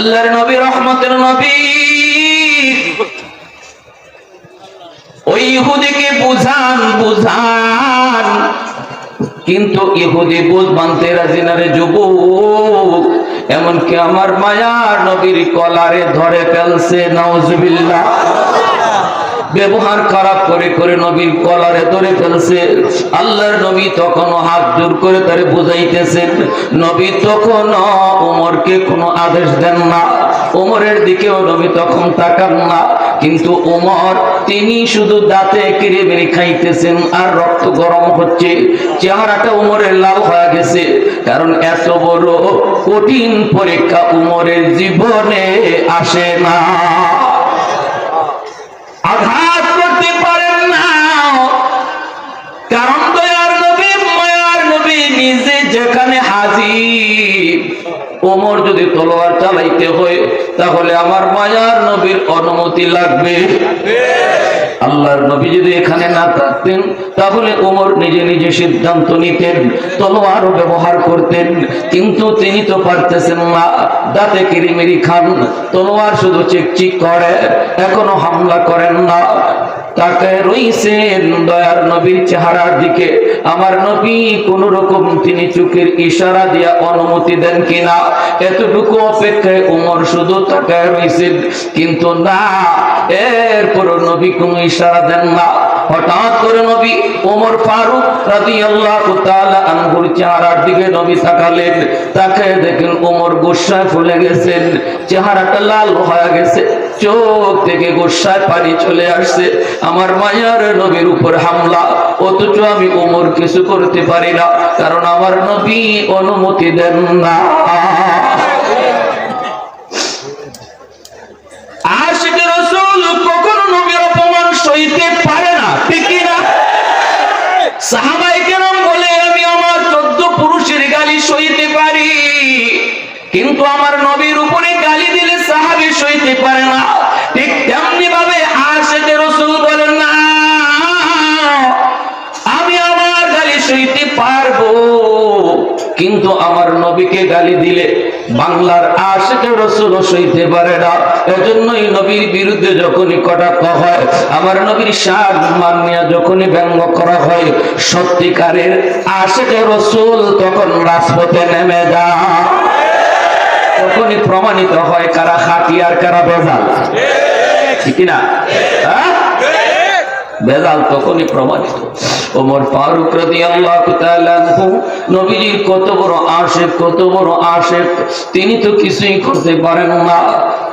আল্লাহর নবী রহমতের নবী ওই ইহুদিকে বুঝান কিন্তু ইহুদি বুঝ মানতে রাজি না রে যুবক। এমনকি আমার মায়ার নবীর কলারে ধরে ফেলছে, নাউজুবিল্লাহ। ব্যবহার খারাপ করে করে নবীর কলারে ধরে ফেলছে। আল্লাহর নবী তখনও হাত জোর করে তারে বুঝাইতেছেন। নবী তখনও ওমরকে কোনো আদেশ দেন না, ওমরের দিকেও নবী তখন তাকান না। কিন্তু ওমর তিনি শুধু দাঁতে কিরিমিরি খাইতেছেন আর রক্ত গরম হচ্ছে, চেহারাটা ওমরের লাল হয়ে গেছে। কারণ এত বড় কঠিন পরীক্ষা ওমরের জীবনে আসে না, আঘাত করতে পারেন না। কারণ দয়ার নবী মায়ার নবী নিজে যেখানে হাজির, ওমর যদি তলোয়ার চালাইতে হয় তাহলে আমার মায়ার নবীর অনুমতি লাগবে। আল্লাহর নবী যদি এখানে না থাকতেন তাহলে ওমর নিজে নিজে সিদ্ধান্ত নিতেন, তলোয়ারও ব্যবহার করতেন। কিন্তু তিনি তো পারতেছেন না, দাঁতে কিরিমিরি খান, তলোয়ার শুধু চিকচিক করে, এখনো হামলা করেন না। তাকে রইছেন দয়ার নবীর চেহারার দিকে। আমার নবী কোন রকম তিনি চোখের ইশারা দিয়া অনুমতি দেন কিনা এতটুকু অপেক্ষায় ওমর শুধু তাকায় রইছেন। কিন্তু না, এরপর নবী কোন ইশারা দেন না। হঠাৎ করে নবী ওমর ফারুক রাদিয়াল্লাহু তাআলা আনহুর চেহারার দিকে নবী তাকালেন। তাকায় দেখেন ওমর গোসায় ফুলে গেছেন, চেহারাটা লাল হয়ে গেছে, চোখ থেকে গোসায় পানি চলে আসছে। আমার মায়ার নবীর উপর হামলা, অথচ আমি ওমর কিছু করতে পারি না, কারণ আমার নবী অনুমতি দেন না। আশিকে রাসূল কখনো নবীর অপমান সইতে পারে না, ঠিক কি না? সাহাবায়ে কেরাম বলে আমি আমার 14 পুরুষের গালি সইতে পারি, কিন্তু আমার নবীর উপরে গালি দিলে সাহাবী সইতে পারে না। ঠিক তেমনি ভাবে আশিকে রাসূল বলেন না আমি আমার গালি সইতে পারবো, কিন্তু আমার নবীকে গালি দিলে বাংলার আশিকে রাসূল সইতে পারে না। এজন্যই নবীর বিরুদ্ধে যখনই কটাক্ষ হয়, আমার নবীর শান মান নিয়ে যখনই ব্যঙ্গ করা হয়, সত্যিকারের আশিকে রাসূল তখন রাজপথে নেমে যায়। তখনই প্রমাণিত হয় কারা খাঁটি আর কারা বেজাল, ঠিক না? বেজাল তখনই প্রমাণিত। ওমর ফারুক রাদিয়াল্লাহু তাআলা আনহু নবীজির কত বড় আশিক, কত বড় আশিক, তিনি তো কিছুই করতে পারেন না।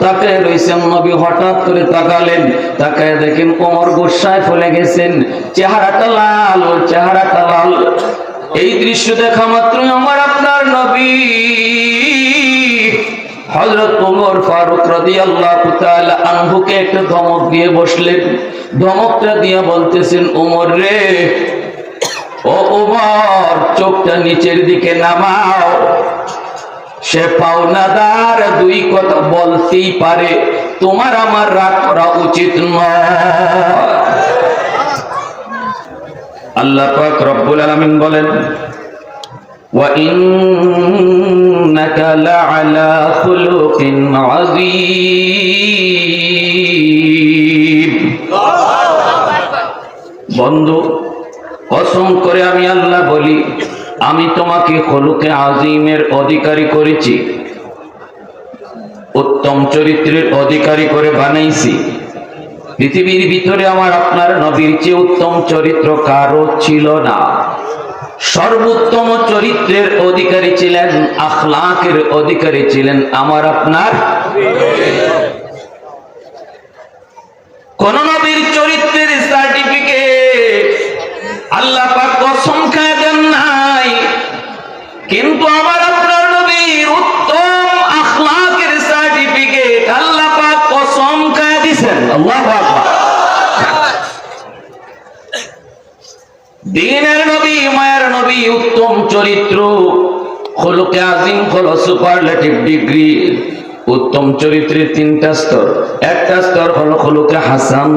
তাকে রইছেন, নবী হঠাৎ করে তাকালেন, তাকায় দেখেন ওমর গোসায় ফুলে গেছেন, চেহারাটা লাল, চেহারাটা লাল। এই দৃশ্য দেখা মাত্রই আমার আপনার নবী হযরত ওমর ফারুক রাদিয়াল্লাহু তাআলা আনহুকে একটা ধমক দিয়ে বসলেন। ধমকটা দিয়ে বলতেছেন, ওমর রে, ও ওমর, চোখটা নিচের দিকে নামাও। সে পাওনাদার, দুই কথা বলতেই পারে, তোমার আমার রাগ করা উচিত নয়। আল্লাহ পাক রব্বুল আলামিন বলেন, وَإِنَّكَ لَعَلَى خُلُقٍ عَظِيمٍ। বন্ধু, কসম করে আমি আল্লাহ বলি, আমি তোমাকে খুলুকে আযীমের অধিকারী করেছি, উত্তম চরিত্রের অধিকারী করে বানাইছি। পৃথিবীর ভিতরে আমার আপনার নবীর চেয়ে উত্তম চরিত্র কারো ছিল না। সর্বোত্তম চরিত্রের অধিকারী ছিলেন, আখলাকের অধিকারী ছিলেন আমার আপনার। কোন নবীর চরিত্রের সার্টিফিকেট আল্লাহ পাক কসম খেয়ে দেন নাই, কিন্তু আমার আপনার নবীর উত্তম আখলাকের সার্টিফিকেট আল্লাহ পাক কসম খেয়ে দিয়েছেন। আল্লাহু আকবার। দ্বীনের নবী, মায়ের নবী, উত্তম চরিত্র, খুলুকে আযীম হলো সুপারলেটিভ ডিগ্রি। উত্তম চরিত্রের তিনটা স্তর। একটা স্তর হলো খুলুকে হাসান,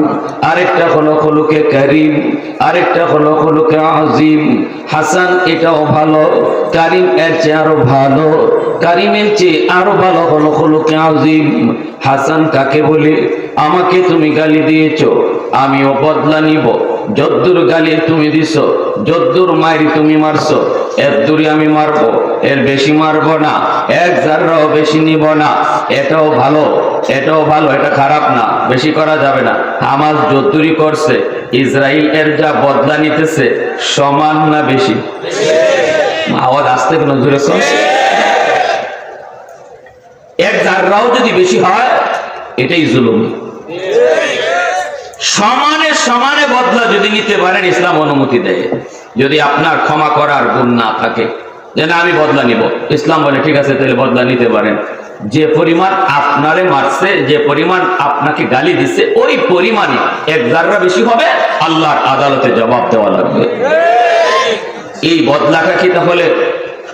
আরেকটা হলো খুলুকে কারীম, আরেকটা হলো খুলুকে আজিম। হাসান এটাও ভালো, কারীম এর চেয়ে আরো ভালো, কারীমের চেয়ে আরো ভালো হলো খুলুকে আজিম। হাসান কাকে বলে? আমাকে তুমি গালি দিয়েছো, আমিও বদলা নিব। যদ্দুর গালি তুমি দিছো, যদ্দুর মারি তুমি মারছো, এর দূরে আমি মারবো, এর বেশি মারবো না, এক জাররাও বেশি নিব না। এটাও ভালো, এটাও ভালো, এটা খারাপ না, বেশি করা যাবে না। হামাস যদ্দুরি করছে, ইসরায়েল এর যা বদলা নিতেছে সমান না বেশি? আওয়াজ আসতে কোনো জোরে করছে? এক জাররাও যদি বেশি হয় এটাই জুলুম। সমানে সমানে বদলা যদি নিতে পারেন ইসলাম অনুমতি দেয়। যদি আপনার ক্ষমা করার গুণ না থাকে, যে না আমি বদলা নিব, ইসলাম বলে ঠিক আছে তাহলে বদলা নিতে পারেন। যে পরিমাণ আপনারে মারছে, যে পরিমাণ আপনাকে গালি দিচ্ছে, ওই পরিমাণে এক জাররা বেশি হবে, আল্লাহর আদালতে জবাব দেওয়া লাগবে। এই বদলাটা কি তাহলে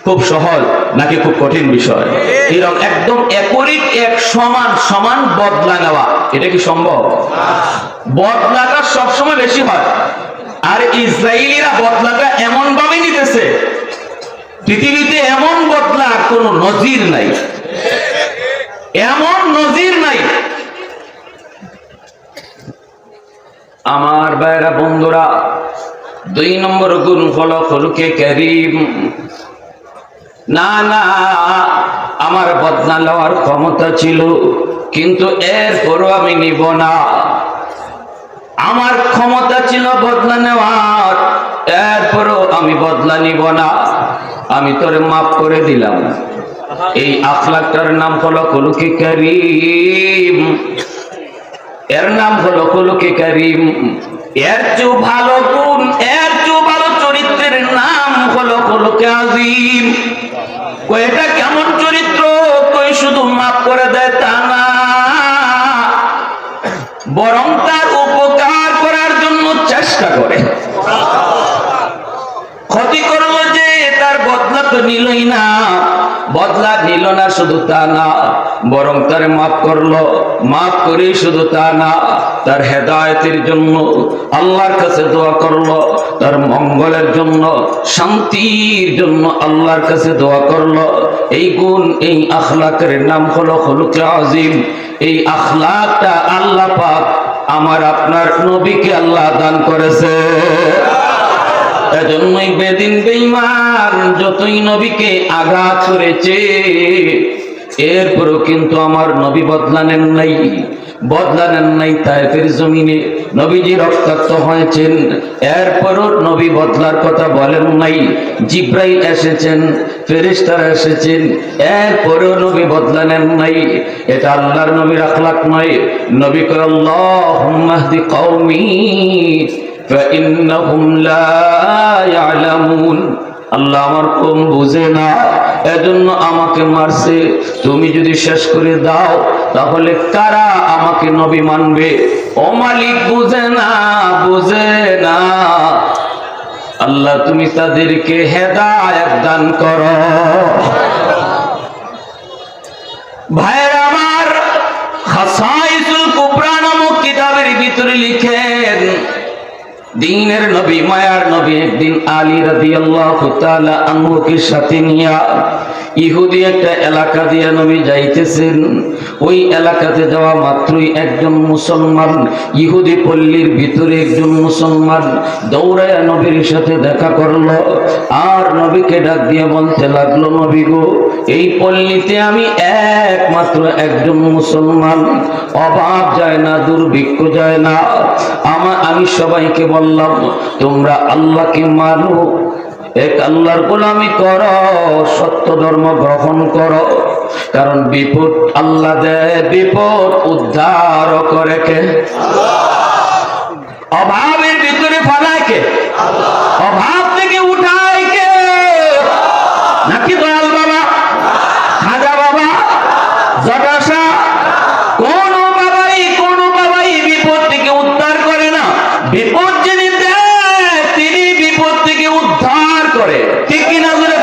খুব সহজ নাকি খুব কঠিন বিষয়? এরকম একদম একরিক এক সমান সমান বদলা নেওয়া, এটা কি সম্ভব? বদলাটা সবসময় বেশি হয়। আর ইসরায়েলিরা বদলাটা এমন ভাবে নিতেছে, পৃথিবীতে এমন বদলা কোন নজির নাই, এমন নজির নাই। আমার ভাইরা বন্ধুরা, 2 নম্বর গুণ হলো খুলুকে কারীম। না না, আমার বদলা নেওয়ার ক্ষমতা ছিল, কিন্তু এরপরও আমি নিব না। আমার ক্ষমতা ছিল বদলা নেওয়ার, এরপরও আমি বদলা নিব না। আমি তোরে মাফ করে দিলাম। এই আখলাকটার নাম হলো খুলুকে কারীম, এর নাম হলো খুলুকে কারীম। এর চেয়ে ভালো গুণ, এর চেয়ে ভালো চরিত্রের নাম হলো খুলুকে আজিম। কই এটা কেমন চরিত্র? কই শুধু মাফ করে দেয় তা না, বরং তার উপকার করার জন্য চেষ্টা করে। ক্ষতি করলো যে তার বদলা তো নিলই না, বদলা নিল না শুধু তা না, বরং তার মাফ করলো, মাফ করে শুধু তা না, তার হেদায়েতের জন্য আল্লাহর কাছে দোয়া করলো, তার মঙ্গলের জন্য, শান্তির জন্য আল্লাহর কাছে দোয়া করলো। এই গুণ, এই আখলাকের নাম হলো খুলুকে আজিম। এই আখলাকটা আল্লাহ পাক আমার আপনার নবীকে আল্লাহ দান করেছে। এজন্যই বেদিন বেঈমান যতই নবীকে আঘাত করেছে, এরপরও কিন্তু আমার নবী বদলা নেন নাই, বদলা নেন নাই। তায়েফের জমিনে নবীজি রক্তাক্ত হয়েছেন, এরপরও নবী বদলার কথা বলেন নাই। জিব্রাইল এসেছেন, ফেরেশতারা এসেছেন, এরপরও নবী বদলা নেন নাই। এটা আল্লাহর নবীর আখলাক নয়। নবী কয় আল্লাহুম্মা হদি কওমি فإنهم لا يعلمون। আল্লাহ আমার কম বুঝে না, এজন্য আমাকে মারছে। তুমি যদি শেষ করে দাও তাহলে কারা আমাকে নবী মানবে? ও মালিক বুঝে না, বুঝে না। আল্লাহ তুমি তাদেরকে হেদায়েত দান করো। ভাইরা আমার, খাসাইসুল কুবরা নামক কিতাবের ভিতরে লিখেন, দ্বীনের নবী, মায়ার নবী একদিন আলী রাদিয়াল্লাহু তাআলা আনহুকে সাথে নিয়ে ইহুদি একটা এলাকা দিয়ে নবী যাইতেছেন। ওই এলাকাতে যাওয়া মাত্রই একজন মুসলমান, ইহুদি পল্লীর ভিতরে একজন মুসলমান দৌড়ায় নবীর সাথে দেখা করলো, আর নবীকে ডাক দিয়ে বলতে লাগলো, নবী গো, এই পল্লীতে আমি একমাত্র একজন মুসলমান, অভাব যায় না, দুর্ভিক্ষ যায় না। আমি সবাইকে বললাম তোমরা আল্লাহকে মানো, এক আল্লাহর গোলামি করো, সত্য ধর্ম গ্রহণ করো, কারণ বিপদ আল্লাহ দেয়, বিপদ উদ্ধার করে কে? অভাবের ভিতরে ফেলায় কে? অভাব থেকে উঠায় কে? নাকি দয়াল বাবা, খাজা বাবা, জটাশা? কোন বাবাই বিপদ থেকে উদ্ধার করে না। বিপদ যিনি দেয় তিনি বিপদ থেকে উদ্ধার করে, ঠিক কিনা বলে?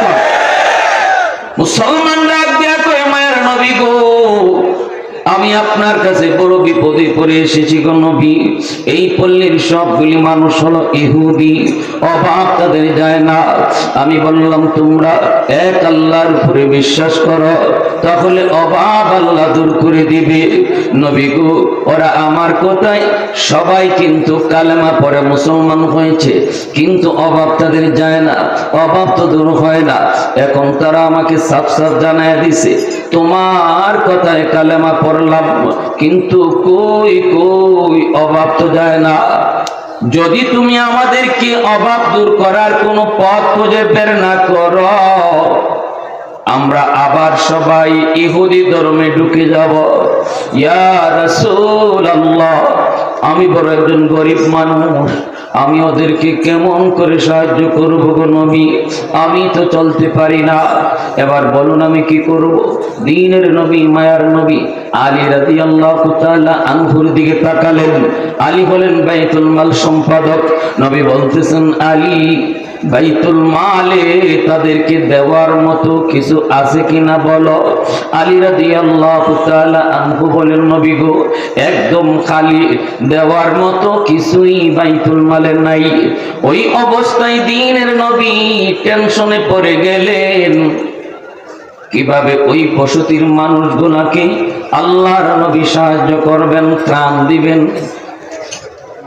মুসলমান ডাক দিয়া কয়, মায়ের নবী গো, আমি আপনার কাছে বড় বিপদে পড়ে এসেছি গো নবী। এই পল্লীর সবগুলি মানুষ হলো ইহুদি, অভাব তাদের যায় না। আমি বললাম তোমরা এক আল্লাহর উপরে বিশ্বাস করো, তাহলে অভাব আল্লাহ দূর করে দিবে। নবী গো, ওরা আমার কথায় সবাই কিন্তু কালেমা পড়ে মুসলমান হয়েছে, কিন্তু অভাব তাদের যায় না, অভাব তো দূর হয় না। এখন তারা আমাকে সাফ সাফ জানায় দিছে, তোমার কথায় কালেমা পড়লাম, কিন্তু কই কই অভাব তো যায় না। যদি তুমি আমাদেরকে অভাব দূর করার কোনো পথ খুঁজে বের না করো, আমরা আবার সবাই ইহুদি ধর্মে ঢুকে যাব। ইয়া রাসূলুল্লাহ, আমি বড় একজন গরিব মানুষ, আমি ওদেরকে কেমন করে সাহায্য করব গো নবী? আমি তো চলতে পারি না, এবার বলুন আমি কি করব? দ্বীনের নবী, মায়ার নবী আলী রাদিয়াল্লাহু তাআলা আনহুর দিকে তাকালেন। আলী হলেন বাইতুল মাল সম্পাদক। নবী বলতেছেন, আলী, বাইতুল মালে তাদেরকে দেওয়ার মতো কিছু আছে কিনা বলো। আলী রাদিয়াল্লাহু তাআলা আনহু বলেন, নবী গো, একদম খালি, দেওয়ার মতো কিছুই বাইতুল মালে নাই। ওই অবস্থায় দ্বীনের নবী টেনশনে পড়ে গেলেন, কিভাবে ওই বসতির মানুষগুলাকে আল্লাহর নবী সাহায্য করবেন, ত্রাণ দিবেন।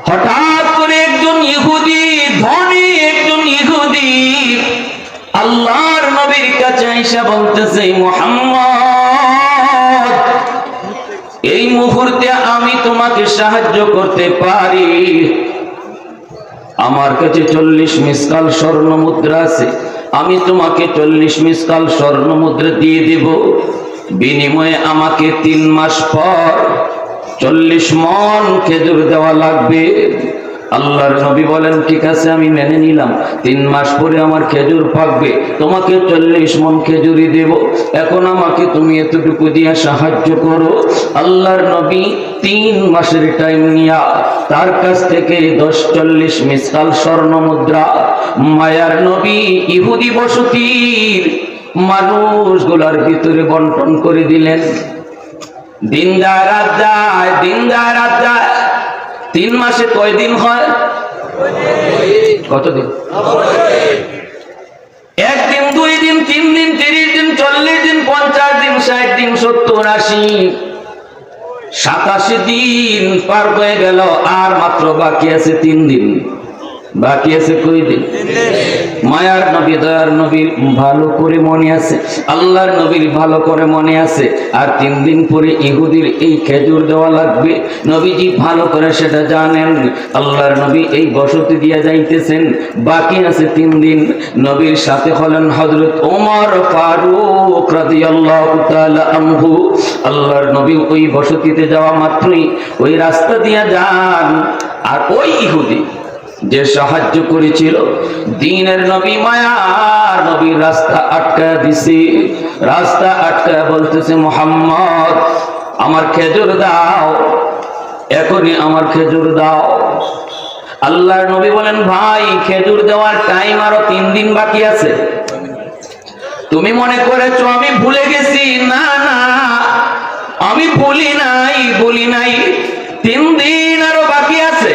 হঠাৎ করে একজন ইহুদি, ধনী একজন ইহুদি আল্লাহর নবীর কাছে আইসা বলতেছে, মুহাম্মদ, এই মুহূর্তে আমি তোমাকে সাহায্য করতে পারি। আমার কাছে 40 মিসকাল স্বর্ণ মুদ্রা আছে, আমি তোমাকে 40 মিসকাল স্বর্ণ মুদ্রা দিয়ে দেব, বিনিময়ে আমাকে 3 মাস পর 40 মণ খেজুর দেওয়া লাগবে। আল্লাহর নবী বলেন, ঠিক আছে, আমি মেনে নিলাম, 3 মাস পরে আমার খেজুর পাকবে, তোমাকে 40 মণ খেজুরই দেব। এখন আমাকে তুমি এতটুকু দিয়ে সাহায্য করো। আল্লাহর নবী 3 মাসের টাইম নিয়া তার কাছ থেকে 40 মিসকাল স্বর্ণ মুদ্রা মায়ার নবী ইহুদি বসতির মানুষগুলার ভিতরে বন্টন করে দিলেন। দিন যায় রাত যায়, দিন যায় রাত যায়। 3 মাসে কয়দিন হয়? কতদিন? 1 দিন, 2 দিন, 3 দিন, 30 দিন, 40 দিন, 50 দিন, 60 দিন, 70, 80, 87 দিন পার হয়ে গেল, আর মাত্র বাকি আছে 3 দিন। বাকি আছে কই দিন? মায়ার নবী, দয়ার নবীর ভালো করে মনে আছে, আল্লাহর নবীর ভালো করে মনে আছে, আর 3 দিন পরে ইহুদির এই খেজুর দেওয়া লাগবে। নবীজি ভালো করে সেটা জানেন। আল্লাহর নবী এই বসতি দিয়া যাইতেছেন, বাকি আছে 3 দিন। নবীর সাথে হলেন হযরত ওমর ফারুক রাদিয়াল্লাহু তাআলা আনহু। আল্লাহর নবী ওই বসতিতে যাওয়া মাত্রই ওই রাস্তা দিয়া যান, আর ওই ইহুদি যে সাহায্য করেছিল দ্বীনের নবী, মায়ার নবী, রাস্তা আটকা দিছে। রাস্তা আটকা বলতেছে, মুহাম্মদ, আমার খেজুর দাও, এখনই আমার খেজুর দাও। আল্লাহর নবী বলেন, ভাই, খেজুর দেওয়ার টাইম আরো 3 দিন বাকি আছে। তুমি মনে করেছো আমি ভুলে গেছি? না না, আমি ভুলি নাই, ভুলি নাই, 3 দিন আরো বাকি আছে।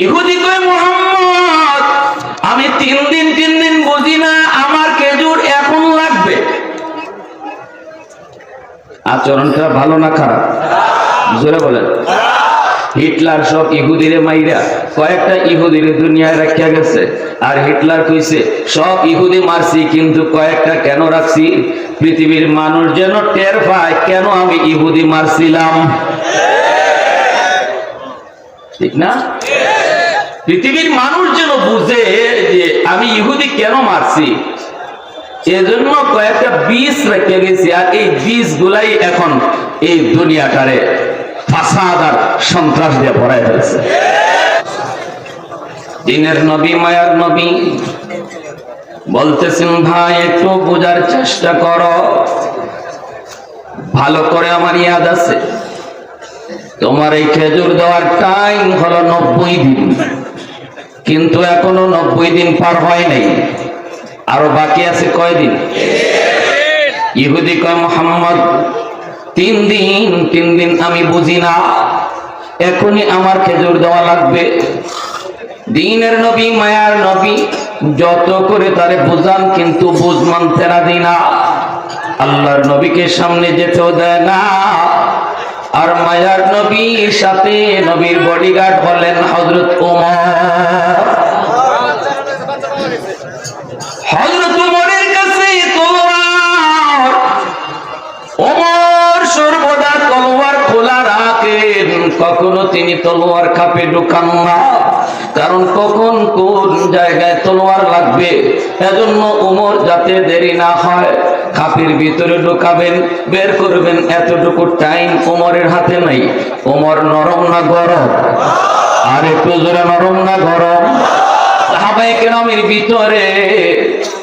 ইহুদি কয়, মুহাম্মদ, আমি 3 দিন বুঝি না, আমার খেজুর এখন লাগবে। আচরণটা ভালো না খারাপ? জোরে বলেন। হিটলার সব ইহুদিরে মাইরা কয়েকটা ইহুদিরে দুনিয়ায় রাখিয়া গেছে, আর হিটলার কইছে সব ইহুদি মারছি, কিন্তু কয়েকটা কেন রাখছি? পৃথিবীর মানুষ যেন টের পায় কেন আমি ইহুদি মারছিলাম। ঠিক না? পৃথিবীর মানুষ যেন বুঝে যে আমি ইহুদি কেন মারছি, এজন্য কয়েকটা বীজ রেখে গেছি, আর এই বীজ গুলাই এখন এই দুনিয়াটারে ফাসাদ আর সন্ত্রাস দিয়ে ভরাই ফেলছে। দ্বীনের নবী, মায়ার নবী বলতেছেন, ভাই, একটু বোঝার চেষ্টা করো, ভালো করে আমার ইয়াদ আছে, তোমার এই খেজুর দেওয়ার টাইম হলো 90 দিন, কিন্তু এখনো 90 দিন পার হয় নাই, আরো বাকি আছে কয়দিন? ইহুদি কয়, মুহাম্মদ, তিন দিন আমি বুঝি না, এখনই আমার খেজুর দেওয়া লাগবে। দিনের নবী, মায়ার নবী যত করে তারে বুঝান, কিন্তু বুঝ মানতে রাজি না। আল্লাহর নবীকে সামনে যেতেও দেয় না। আর মায়ার নবীর সাথে নবীর বডিগার্ড হলেন হযরত ওমর। হযরত ওমরের কাছে তলোয়ার, ওমর সর্বদা তলোয়ার খোলা রাখেন, কখনো তিনি তলোয়ার খাপে ঢোকান না, কারণ কখন কোন জায়গায় তলোয়ার লাগবে। এজন্য ওমর যাতে দেরি না হয়, খাপের ভিতরে ঢোকাবেন, বের করবেন, এতটুকু টাইম ওমরের হাতে নাই। ওমর নরম না গরম? আর একটু জোরে, নরম না গরম? সাহাবায়ে কেরামের ভিতরে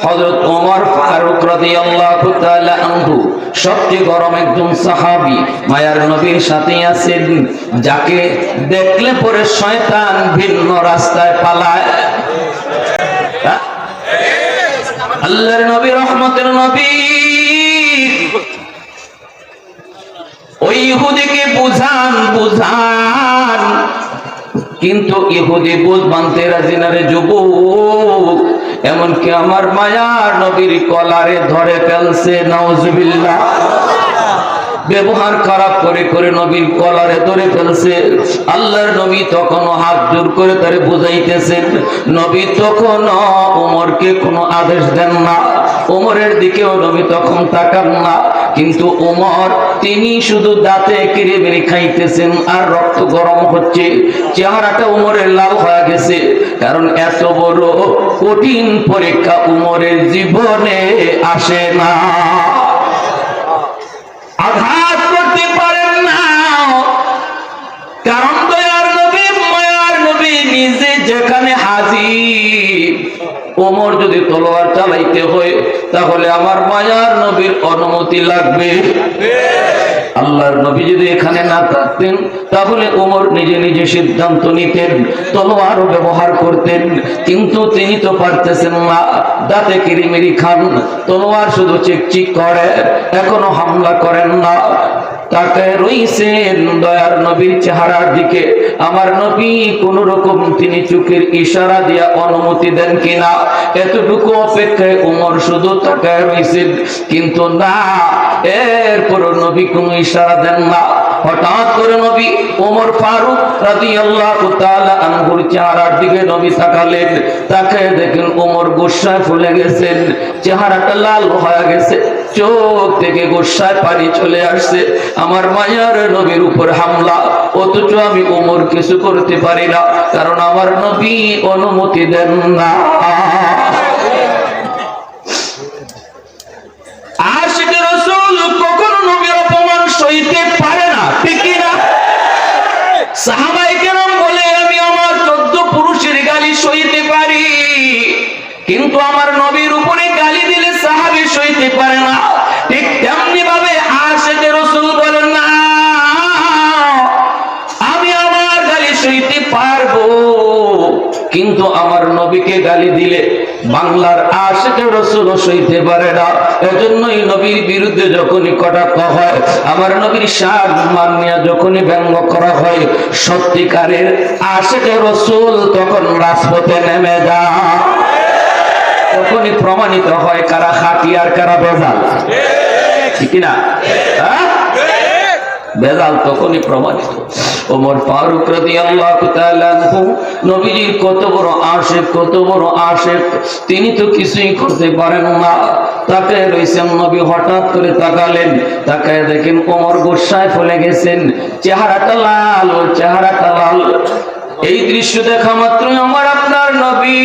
হযরত ওমর ফারুক রাদিয়াল্লাহু তাআলা আনহু সবচেয়ে গরম একজন সাহাবী, মায়ার নবীর সাথে আছেন, যাকে দেখলে পরে শয়তান ভিন্ন রাস্তায় পালায়। আল্লাহর নবী, রহমতের নবী, ওই ইহুদিকে বুঝান, কিন্তু ইহুদি বুঝ মানতে রাজি না রে যুবক। এমনকি আমার মায়ার নবীর কলারে ধরে ফেলছে, নাউজুবিল্লাহ। ব্যবহার খারাপ করে করে নবীর কলারে ধরে ফেলছে। আল্লাহর নবী তখন হাত জোর করে তারে বুঝাইতেছেন। নবী তখন ওমরকে কোনো আদেশ দেন না, ওমরের দিকেও নবী তখন তাকান না, কিন্তু ওমর তিনি শুধু দাঁতে কিরিমিরি খাইতেছেন আর রক্ত গরম হচ্ছে, চেহারাটা ওমরের লাল হয়ে গেছে। কারণ এত বড় কঠিন পরীক্ষা ওমরের জীবনে আসে না, আঘাত করতে পারেন না। কারণ দয়ার নবী, মায়ার নবী নিজে যেখানে হাজির, ওমর যদি তলোয়ার চালাইতে হয় তাহলে আমার মায়ার নবীর অনুমতি লাগবে। আল্লাহর নবী যদি এখানে না থাকতেন তাহলে ওমর নিজে নিজে সিদ্ধান্ত নিতেন, তলোয়ারও ব্যবহার করতেন, কিন্তু তিনি তো পারতেছেন না। দাঁতে কিরিমিরি খান, তলোয়ার শুধু চিকচিক করে, এখনো হামলা করেন না। তাকায় রইছেন দয়ার নবীর চেহারার দিকে। আমার নবী কোন রকম তিনি চোখের ইশারা দিয়া অনুমতি দেন কিনা, এতটুকু অপেক্ষায় ওমর শুধু তাকায় রইছেন, কিন্তু না, এরপর নবী কোনো ইশারা দেন না। হঠাৎ করে নবী ওমর ফারুক রাদিয়াল্লাহু তাআলা আনহুর চেহারার দিকে নবী তাকালেন। তাকায় দেখেন ওমর গোসায় ফুলে গেছেন, চেহারাটা লাল হয়ে গেছে, চোখ থেকে গোসায় পানি চলে আসছে। আমার মায়ার নবীর উপর হামলা, অথচ আমি ওমর কিছু করতে পারি না, কারণ আমার নবী অনুমতি দেন না। আশিকে রাসূল কখনো নবীর অপমান সইতে পারে না, ঠিক না? সাহাবায়ে কেরাম বলে আমি আমার 14 পুরুষের গালি সইতে পারি, কিন্তু আমার নবীর উপরে গালি দিলে সাহাবী সইতে পারে না। ঠিক তেমনি ভাবে আশিকে রাসূল বলেন না, আমি আমার গালি সইতে পারবো, কিন্তু আমার নবীকে গালি দিলে বাংলার আশিকে রাসূল সইতে পারে না। এজন্যই নবীর বিরুদ্ধে যখনই কটাক্ষ হয়, আমার নবীর সম্মান নিয়ে যখনই ব্যঙ্গ করা হয়, সত্যিকারের আশিকে রাসূল তখন রাজপথে নেমে যায়। তখনই প্রমাণিত হয় কারা খাঁটি আর কারা বেজাল, ঠিক না? বেজাল তখনই প্রমাণিত। ওমর ফারুক রাদিয়াল্লাহু তাআলা আনহু নবীজির কত বড় আশিক, কত বড় আশিক, তিনি তো কিছুই করতে পারেন না। তাকায় রইছেন, নবী হঠাৎ করে তাকালেন, তাকায় দেখেন ওমর গোসায় ফুলে গেছেন, চেহারাটা লাল, চেহারাটা লাল। এই দৃশ্য দেখা মাত্রই আমার আপনার নবী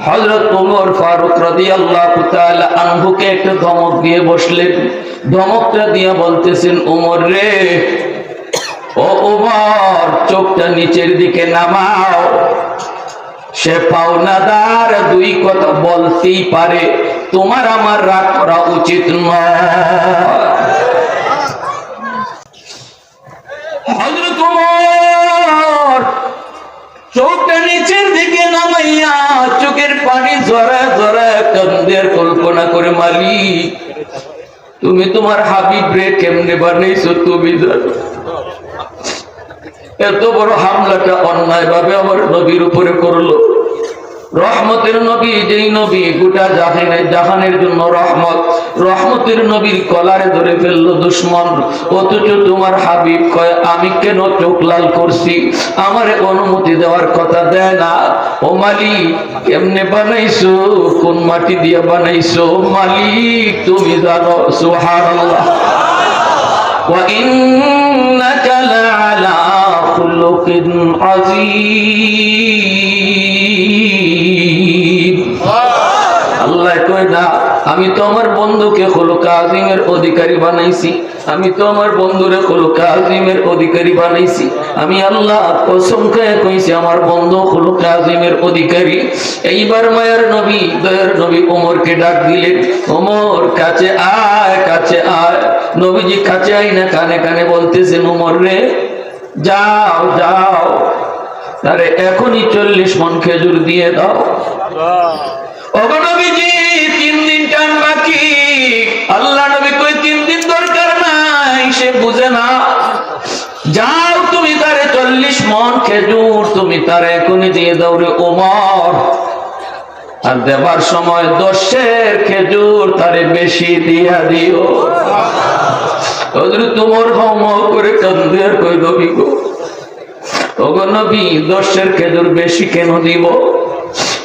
হযরত ওমর ফারুক রাদিয়াল্লাহু তাআলা আনহুকে একটা ধমক দিয়ে বসলেন। ধমকটা দিয়ে বলতেছেন, ওমর রে, ও ওমর, চোখটা নিচের দিকে নামাও। সে পাওনাদার, দুই কথা বলতেই পারে, তোমার আমার রাগ করা উচিত নয়। হযরত ওমর চোখটা নিচের দিকে নামাইয়া চোখের পানি ঝরা ঝরা কান্দের কল্পনা করে, মালিক তুমি তোমার হাবিব রে কেমনে বানাইছো তুমি জানো। এত বড় হামলাটা অন্যায় ভাবে আমার নবীর উপরে করলো। রহমতের নবী, যেই নবী গোটা জাহানের জন্য রহমত, রহমতের নবীর কলারে ধরে ফেললো দুশ্মন। অথচ তোমার হাবিব কয় আমি কেন চোখ লাল করছি, আমারে অনুমতি দেওয়ার কথা দেয় না। ও মালিক কেমনে বানাইছো, কোন মাটি দিয়ে বানাইছো মালিক তুমি জানো। সুবহানাল্লাহ। ওয়া ইন্নাকা লাআলা খুলুকিন আযীম। আল্লাহ কয় না আমি তো আমার বন্ধুকে খুলুক আযীমের অধিকারী বানাইছি, আমি তো আমার বন্ধুরে খুলুক আযীমের অধিকারী বানাইছি। আমি আল্লাহ কসম খেয়ে কইছি আমার বন্ধু খুলুক আযীমের অধিকারী। এইবার মায়ের নবী, দয়ার নবী ওমরকে ডাক দিলেন, ওমর কাছে আয়, কাছে আয়। নবীজি কাছে আই না কানে কানে বলতেছেন, ওমর রে যাও যাও, তারে এখনই 40 মণ খেজুর দিয়ে দাও। ওগো নবীজি 3 দিন টাইম বাকি। আল্লাহ নবী কই 3 দিন দরকার নাই, সে বুঝে না। যাও তুমি তারে 40 মণ খেজুর তুমি তারে এখনই দিয়ে দাও রে ওমর। আর দেবার সময় 10 খেজুর তারে বেশি দিয়া দিও। তোমার হম করে কান্দে আর কই নবী গো, ওগো নবী 10 খেজুর বেশি কেন দিব?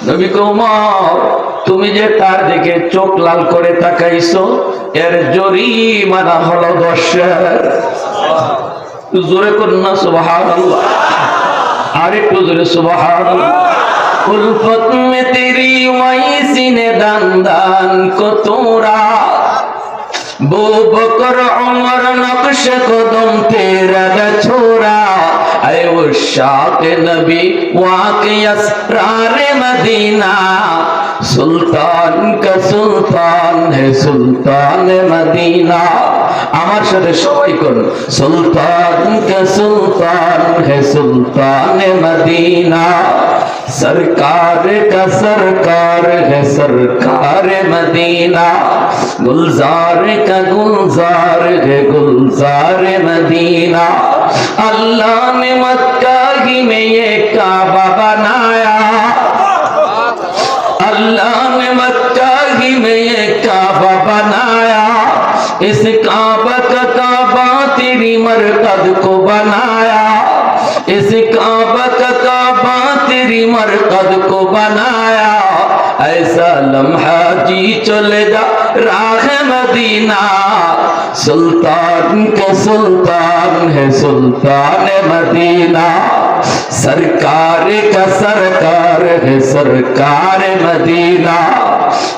নবী কো ওমর তুমি যে তার দিকে চোখ লাল করে তাকাইছো, এর জরিমানা হলো 10। জোরে করনা সুবহানাল্লাহ, আরেকটু জোরে সুবহানাল্লাহ। উলফত মে তেরি ওয়াইসিনে দান দান কো তোরা, बू बकर उमर नक्श कदम तेरा छोरा, ऐ उशाक नबी वाक़ असरार मदीना, सुल्तान का सुल्तान है सुल्तान मदीना। আমার সাথে সবাই করুন, সুলতান কা সুলতান है सुल्तान मदीना, सरकार का सरकार है सरकार मदीना, गुलजार का गुलजार है गुलजार मदीना। अल्लाह ने मक्का ही में ये काबा बनाया, अल्लाह ने मक्का ही में ये काबा बनाया, इस काबा का काबा तेरी मरकद को बनाया, इस काबा का काबा तेरी मरकद को बनाया। ऐसा लम्हा जी चले जा राह मदीना, सुल्तान का सुल्तान है सुल्तान मदीना, सरकार का सरकार है सरकार मदीना,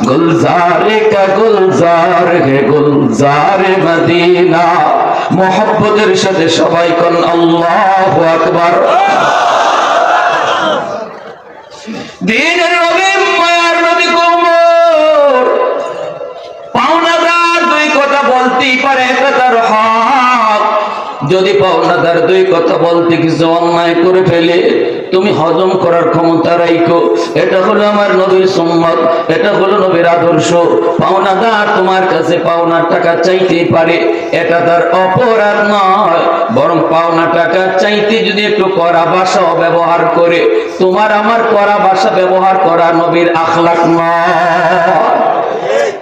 गुलजार का गुलजार है गुलजार मदीना। मोहब्बतेर साथे सबाई कोन अल्लाहु আকবার। दीনের নবী মায়ার নবী ওমর পাওনাদার দুই কথা বলতেই পারে, এটা তার হক। যদি পাওনাদার দুই কথা বলতে কিছু অন্যায় করে ফেলে তুমি হজম করার ক্ষমতা রাখো, এটা হলো আমার নবীর সুন্নাত, এটা হলো নবীর আদর্শ। পাওনাদার তোমার কাছে পাওনার টাকা চাইতেই পারে, এটা তার অপরাধ নয়, বরং পাওনা টাকা চাইতে যদি একটু কড়া ভাষা ব্যবহার করে, তোমার আমার কড়া ভাষা ব্যবহার করা নবীর আখলাক নয়,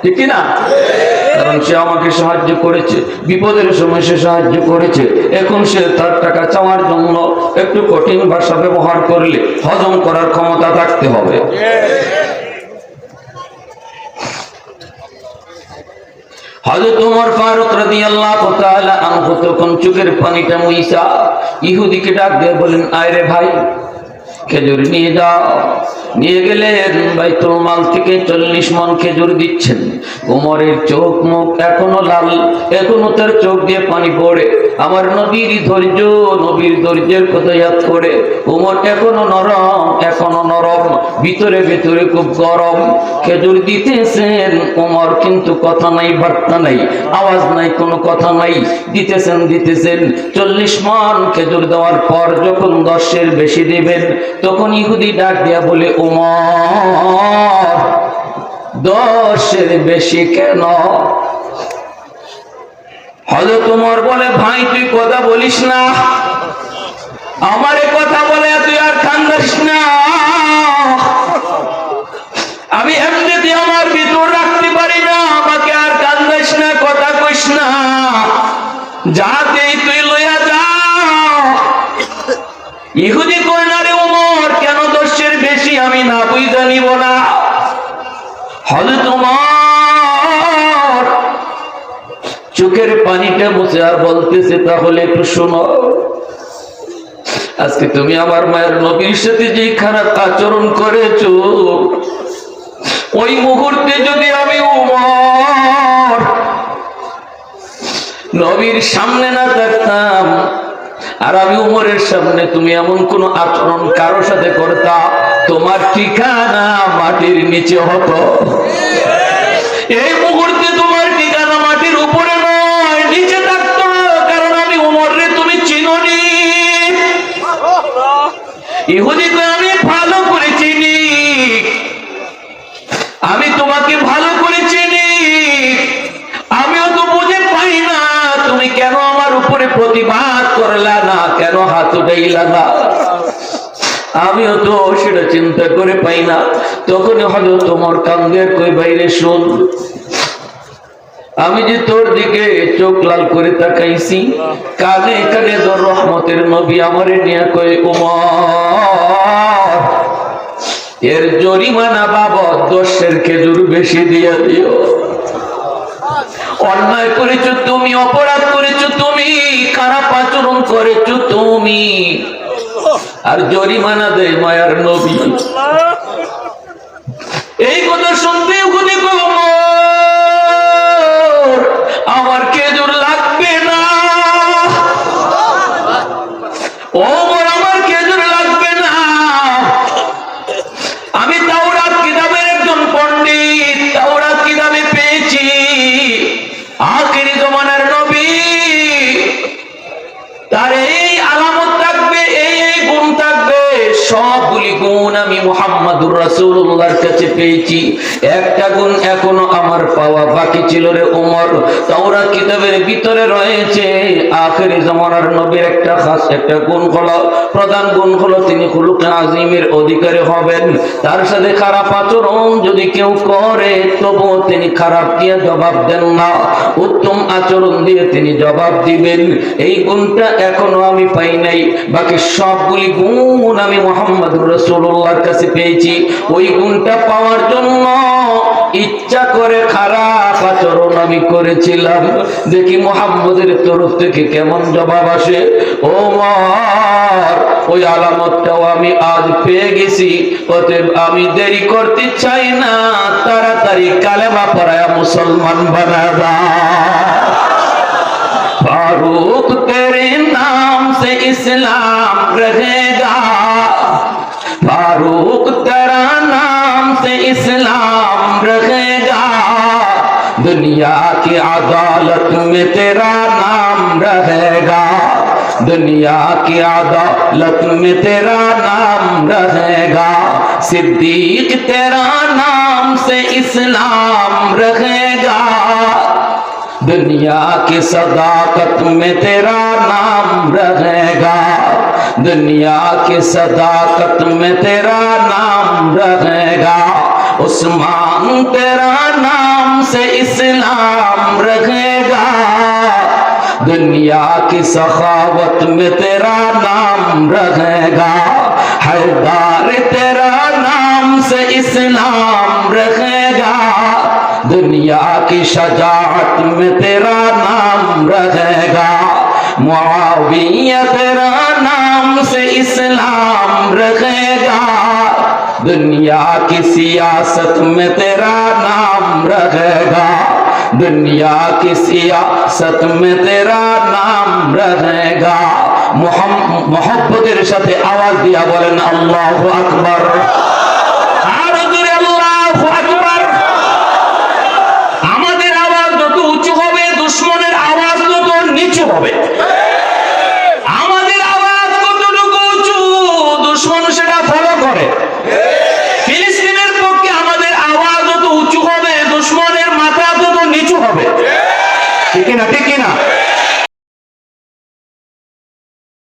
ঠিক কি না? কারণ সে আমাকে সাহায্য করেছে, বিপদের সময় সে সাহায্য করেছে, এখন সে তার টাকা চাওয়ার জন্য একটু কঠিন ভাষা ব্যবহার করলে হজম করার ক্ষমতা থাকতে হবে। হযরত ওমর ফারুক রাদিয়াল্লাহু তাআলা আনহু তখন চোখের পানিটা মুইসা ইহুদিকে ডাক দিয়ে বলেন, আয় রে ভাই খেজুর নিয়ে যাও। নিয়ে গেলেন, বাইতুল মাল থেকে 40 মণ খেজুর দিচ্ছেন। ওমরের চোখ মুখ এখনো লাল, এখনো তার চোখ দিয়ে পানি পড়ে। আমার নবীর ধৈর্য, নবীর ধৈর্যের কথা ইয়াদ করে ওমর এখনো নরম, এখনো নরম, ভিতরে ভিতরে খুব গরম। খেজুর দিতেছেন ওমর, কিন্তু কথা নাই, বার্তা নাই, আওয়াজ নাই, কোনো কথা নাই। দিতেছেন দিতেছেন 40 মণ খেজুর দেওয়ার পর যখন 10-এর বেশি দিবেন, তখন ইহুদি ডাক দিয়া বলে, ওমর 10-এর বেশি কেন? হযরত ওমর বলে, ভাই তুই কথা বলিস না, আমারে কথা বলে তুই আর কান্দাস না, আমি এমনিতে আমার ভিতর রাখতে পারি না, আমাকে আর কান্দাস না, কথা কইস না, যাতে তুই লইয়া যা। ইহুদি কই না রে ওমর, কেন দোষের বেশি আমি না বুঝা নিব না। হযরত ওমর চোখের পানিটা মুছে আর বলতেছে, তাহলে একটু শোনো, আজকে তুমি আমার মায়ের নবীর সাথে যে খারাপ আচরণ করেছো, ওই মুহূর্তে যদি আমি ওমর নবীর সামনে না থাকতাম, আর আমি উমরের সামনে তুমি এমন কোন আচরণ কারোর সাথে করতা, তোমার ঠিকানা মাটির নিচে হতো। এই মুহূর্তে তোমার ঠিকানা মাটির উপরে নয়, নিচে থাকতো, কারণ আমি উমর রে তুমি চিনোনি। ইহুদিকে আমি ভালো করে চিনি, আমি তোমাকে ভালো করে চিনি, আমিও তো বুঝে পাই না তুমি কেন আমার উপরে প্রতিবাদ করলা না, কেন হাত উঠাইলা না, আমিও তো সেটা চিন্তা করে পাই না। তখন হযরত ওমর কান্দে, কই বাইরে শোন, আমি যে তোর দিকে চোখ লাল করে তাকাইছি, কানে কানে তোর রহমতের নবী আমারে নিয়ে কই, ওমর এর জরিমানা বাবদ 10 খেজুর বেশি দিয়ে দিও। অন্যায় করেছো তুমি, অপরাধ করেছো তুমি, খারাপ আচরণ করেছো তুমি, আর জরিমানা দেয় মায়ার নবী। এই কথা শুনতে উনি আমার খেজুর লাগবে না, ওমর আমার খেজুর লাগবে না, আমি তাওরাত কিতাবের একজন পণ্ডিত, তাওরাত কিতাবে পেয়েছি আখিরি জমানার নবী, তার এই আলামত থাকবে, এই গুণ থাকবে, সবগুলি গুণ আমি মুহাম্মাদুর রাসূলুল্লাহর কাছে পেয়েছি। একটা গুণ এখনো আমার পাওয়া বাকি ছিল রে ওমর, তাওরাত কিতাবের ভিতরে রয়েছে। আখিরি জামানার নবীর একটা খাস একটা গুণ হলো, প্রধান গুণ হলো তিনি খুলুকে আযীমের অধিকারী হবেন। তার সাথে খারাপ আচরণ যদি কেউ করে, তবুও তিনি খারাপ দিয়ে জবাব দেন না, উত্তম আচরণ দিয়ে তিনি জবাব দিবেন। এই গুণটা এখনো আমি পাই নাই, বাকি সবগুলি গুণ আমি মুহাম্মাদুর রাসূলুল্লাহর কাছে পেয়েছি। ওই গুণটা পাওয়ার জন্য ইচ্ছা করে খারাপ আচরণ আমি করেছিলাম, দেখি মুহাম্মদের তরফ থেকে কেমন জবাব আসে। ওমর ওই আলামতটাও আমি আজ পেয়ে গেছি, অতএব আমি দেরি করতে চাই না, তাড়াতাড়ি কালেমা পড়ায়া মুসলমান বানায় দাও। फारूक तेरे नाम से इस्लाम रहेगा, फारूक तेरा नाम से इस्लाम रहेगा, दुनिया की अदालत में तेरा नाम रहेगा, दुनिया की अदालत में तेरा नाम रहेगा, सिद्दीक तेरा नाम से इस्लाम रहेगा, दुनिया की सदाकत में तेरा नाम रहेगा, दुनिया की सदाकत में तेरा नाम रहेगा, उस्मान तेरा नाम से इस्लाम रहेगा, दुनिया की सखावत में तेरा नाम रहेगा, हैदर तेरा नाम से इस्लाम रहेगा, दुनिया की शजाअत में तेरा नाम रहेगा, मुआविया तेरा नाम से इस्लाम रहेगा, दुनिया की सियासत में तेरा नाम रहेगा, दुनिया की सियासत में तेरा नाम रहेगा। मोहब्बतेर साथे आवाज दिया बोलेन अल्लाहु আকবার।